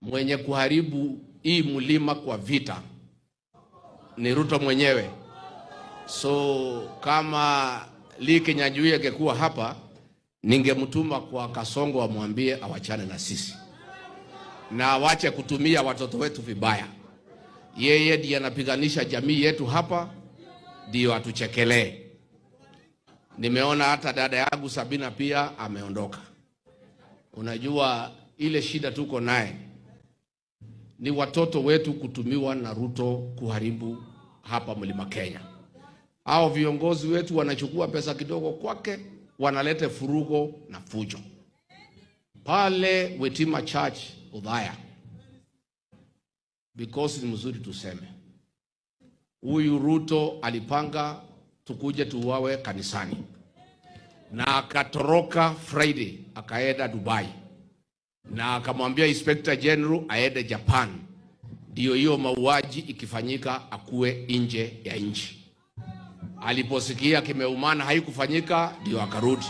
mwenye kuharibu hii mlima kwa vita ni Ruto mwenyewe. So kama Lee Kinyanjui angekuwa hapa, ningemtuma kwa Kasongo amwambie awachane na sisi na wache kutumia watoto wetu vibaya. Yeye ndiye anapiganisha jamii yetu hapa, ndio atuchekelee. Nimeona hata dada yangu Sabina pia ameondoka. Unajua ile shida tuko naye ni watoto wetu kutumiwa na Ruto kuharibu hapa Mlima Kenya. Hao viongozi wetu wanachukua pesa kidogo kwake, wanalete furugo na fujo. Pale Wetima Church Udhaya, because ni mzuri tuseme, huyu Ruto alipanga tukuje tuwawe kanisani na akatoroka Friday akaenda Dubai na akamwambia Inspector General aende Japan, ndio hiyo mauaji ikifanyika akue nje ya nchi. Aliposikia kimeumana haikufanyika ndio akarudi.